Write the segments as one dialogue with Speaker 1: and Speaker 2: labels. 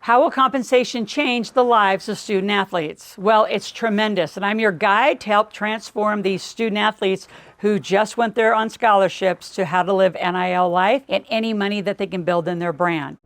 Speaker 1: How will compensation change the lives of student athletes? Well, it's tremendous, and I'm your guide to help transform these student athletes who just went there on scholarships to how to live NIL life and any money that they can build in their brand.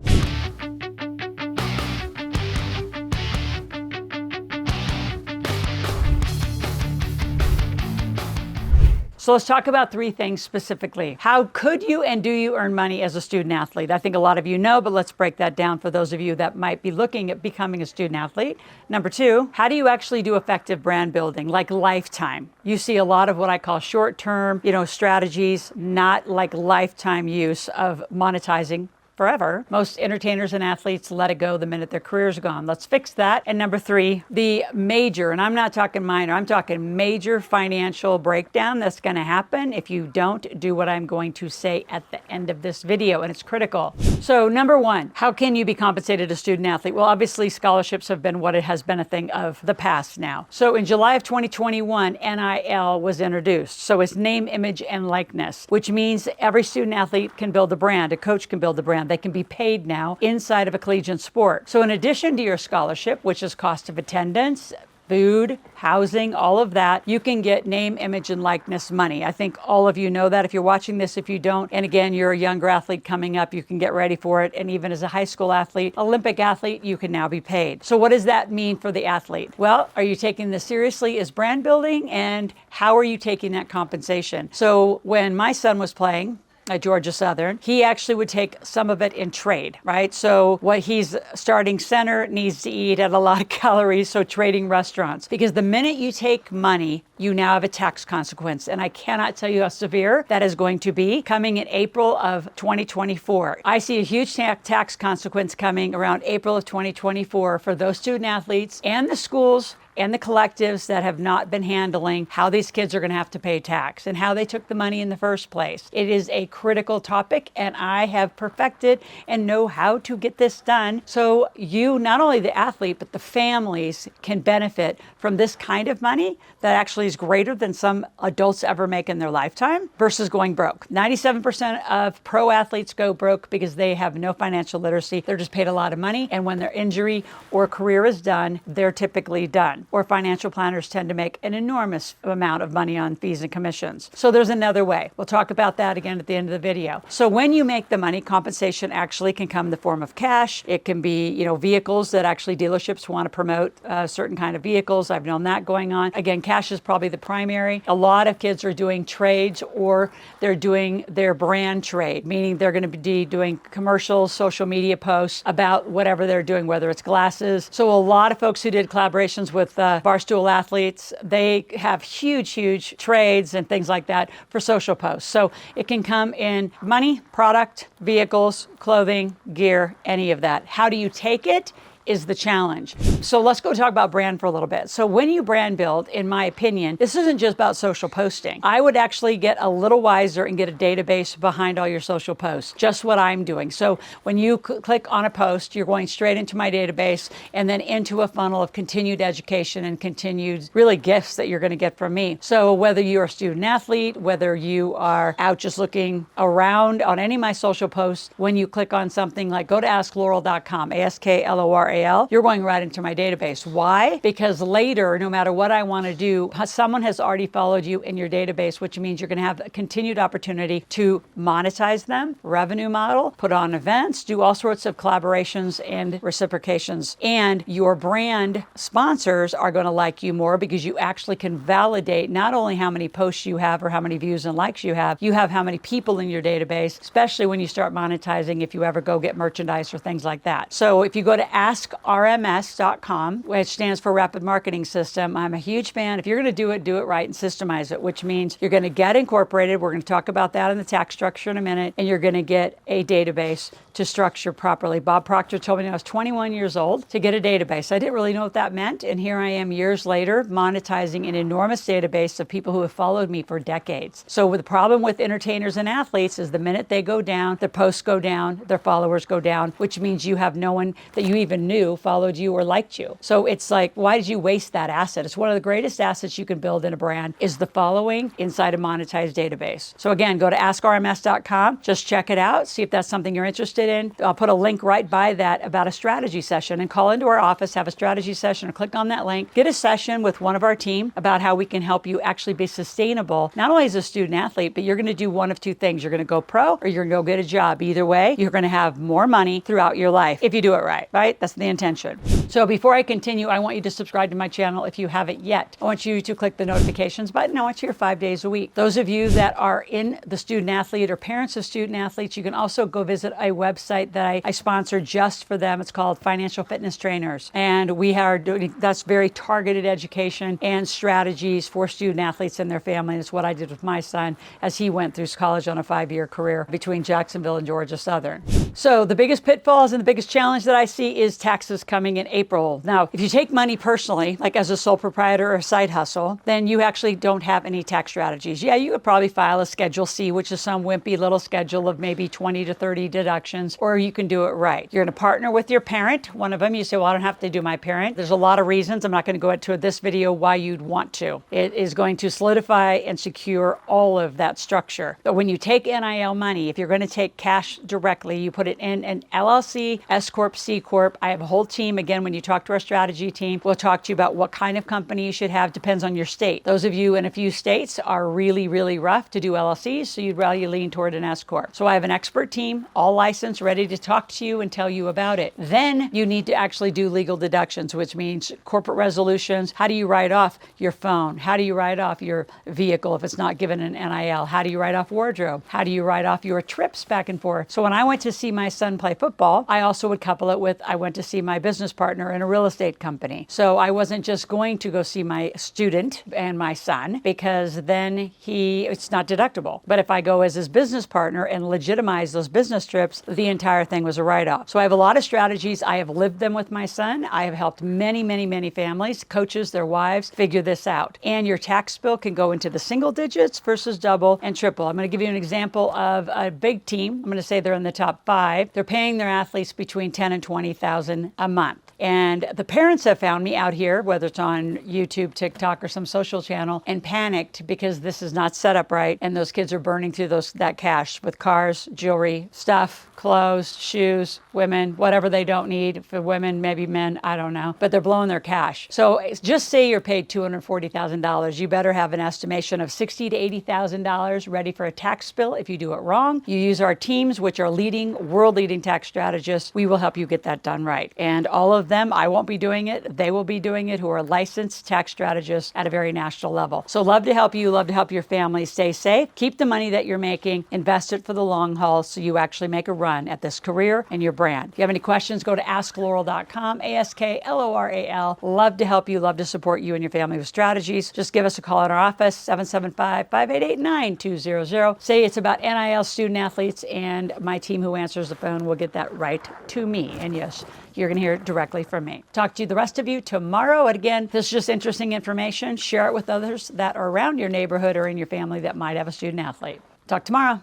Speaker 1: So let's talk about three things specifically. How could you and do you earn money as a student athlete? I think a lot of you know, but let's break that down for those of you that might be looking at becoming a student athlete. Number two, how do you actually do effective brand building, like lifetime? You see a lot of what I call short-term, strategies, not like lifetime use of monetizing forever. Most entertainers and athletes let it go the minute their career's gone. Let's fix that. And number three, the major, and I'm not talking minor, I'm talking major financial breakdown that's going to happen if you don't do what I'm going to say at the end of this video, and it's critical. So number one, how can you be compensated as a student athlete? Well, obviously scholarships have been what it has been a thing of the past now. So in July of 2021, NIL was introduced. So it's name, image, and likeness, which means every student athlete can build a brand, a coach can build a brand. They can be paid now inside of a collegiate sport. So in addition to your scholarship, which is cost of attendance, food, housing, all of that, you can get name, image, and likeness money. I think all of you know that. If you're watching this, if you don't, and again, you're a younger athlete coming up, you can get ready for it. And even as a high school athlete, Olympic athlete, you can now be paid. So what does that mean for the athlete? Well, are you taking this seriously as brand building? And how are you taking that compensation? So when my son was playing at Georgia Southern, he actually would take some of it in trade, right? So what he's starting center needs to eat at a lot of calories, so trading restaurants. Because the minute you take money, you now have a tax consequence. And I cannot tell you how severe that is going to be coming in April of 2024. I see a huge tax consequence coming around April of 2024 for those student athletes and the schools and the collectives that have not been handling how these kids are going to have to pay tax and how they took the money in the first place. It is a critical topic, and I have perfected and know how to get this done. So you, not only the athlete, but the families can benefit from this kind of money that actually is greater than some adults ever make in their lifetime versus going broke. 97% of pro athletes go broke because they have no financial literacy. They're just paid a lot of money, and when their injury or career is done, they're typically done. Or financial planners tend to make an enormous amount of money on fees and commissions. So there's another way. We'll talk about that again at the end of the video. So when you make the money, compensation actually can come in the form of cash. It can be, vehicles that actually dealerships want to promote certain kind of vehicles. I've known that going on. Again, cash is probably the primary. A lot of kids are doing trades, or they're doing their brand trade, meaning they're going to be doing commercials, social media posts about whatever they're doing, whether it's glasses. So a lot of folks who did collaborations with Barstool athletes, they have huge trades and things like that for social posts. So it can come in money, product, vehicles, clothing, gear, any of that. How do you take it is the challenge. So let's go talk about brand for a little bit. So when you brand build, in my opinion, this isn't just about social posting. I would actually get a little wiser and get a database behind all your social posts, just what I'm doing. So when you click on a post, you're going straight into my database and then into a funnel of continued education and continued really gifts that you're going to get from me. So whether you're a student athlete, whether you are out just looking around on any of my social posts, when you click on something like go to askloral.com, ASKLORAL, you're going right into my database. Why? Because later, no matter what I want to do, someone has already followed you in your database, which means you're going to have a continued opportunity to monetize them, revenue model, put on events, do all sorts of collaborations and reciprocations. And your brand sponsors are going to like you more because you actually can validate not only how many posts you have or how many views and likes you have how many people in your database, especially when you start monetizing if you ever go get merchandise or things like that. So if you go to askrms.com, which stands for Rapid Marketing System. I'm a huge fan. If you're going to do it right and systemize it, which means you're going to get incorporated. We're going to talk about that in the tax structure in a minute, and you're going to get a database to structure properly. Bob Proctor told me when I was 21 years old to get a database. I didn't really know what that meant, and here I am years later monetizing an enormous database of people who have followed me for decades. So the problem with entertainers and athletes is the minute they go down, their posts go down, their followers go down, which means you have no one that you even knew followed you or liked you. So it's like, why did you waste that asset? It's one of the greatest assets you can build in a brand is the following inside a monetized database. So again, go to askrms.com, just check it out, see if that's something you're interested interested in, I'll put a link right by that about a strategy session, and call into our office, have a strategy session, or click on that link, get a session with one of our team about how we can help you actually be sustainable, not only as a student athlete, but you're going to do one of two things. You're going to go pro or you're going to go get a job. Either way, you're going to have more money throughout your life if you do it right? That's the intention. So before I continue, I want you to subscribe to my channel if you haven't yet. I want you to click the notifications button. I want you here 5 days a week. Those of you that are in the student athlete or parents of student athletes, you can also go visit a website that I sponsor just for them. It's called Financial Fitness Trainers. And we are doing, that's very targeted education and strategies for student athletes and their family. And it's what I did with my son as he went through college on a 5-year career between Jacksonville and Georgia Southern. So the biggest pitfalls and the biggest challenge that I see is taxes coming in April. Now, if you take money personally, like as a sole proprietor or a side hustle, then you actually don't have any tax strategies. Yeah, you could probably file a Schedule C, which is some wimpy little schedule of maybe 20 to 30 deductions, or you can do it right. You're going to partner with your parent. One of them, you say, well, I don't have to do my parent. There's a lot of reasons. I'm not going to go into this video why you'd want to. It is going to solidify and secure all of that structure. But when you take NIL money, if you're going to take cash directly, you put it in an LLC, S Corp, C Corp. I have a whole team. Again, when you talk to our strategy team, we'll talk to you about what kind of company you should have. Depends on your state. Those of you in a few states are really, really rough to do LLCs, so you'd rather lean toward an S Corp. So I have an expert team, all licensed, ready to talk to you and tell you about it. Then you need to actually do legal deductions, which means corporate resolutions. How do you write off your phone? How do you write off your vehicle if it's not given an NIL? How do you write off wardrobe? How do you write off your trips back and forth? So when I went to see my son play football, I also would couple it with, I went to see my business partner in a real estate company. So I wasn't just going to go see my student and my son, because then it's not deductible. But if I go as his business partner and legitimize those business trips, the entire thing was a write-off. So I have a lot of strategies. I have lived them with my son. I have helped many, many, many families, coaches, their wives, figure this out. And your tax bill can go into the single digits versus double and triple. I'm going to give you an example of a big team. I'm going to say they're in the top 5. They're paying their athletes between $10,000 and $20,000 a month. And the parents have found me out here, whether it's on YouTube, TikTok, or some social channel, and panicked because this is not set up right. And those kids are burning through that cash with cars, jewelry, stuff, clothes, shoes, women, whatever they don't need. For women, maybe men, I don't know. But they're blowing their cash. So just say you're paid $240,000. You better have an estimation of $60,000 to $80,000 ready for a tax bill. If you do it wrong, you use our teams, which are world-leading tax strategists. We will help you get that done right. And all of them, I won't be doing it. They will be doing it, who are licensed tax strategists at a very national level. So love to help you, love to help your family stay safe. Keep the money that you're making, invest it for the long haul so you actually make a run at this career and your brand. If you have any questions, go to askloral.com, ASKLORAL. Love to help you, love to support you and your family with strategies. Just give us a call at our office, 775-588-9200. Say it's about NIL student athletes, and my team who answers the phone will get that right to me. And yes, you're going to hear it directly from me. Talk to you, the rest of you, tomorrow. And again, this is just interesting information. Share it with others that are around your neighborhood or in your family that might have a student athlete. Talk tomorrow.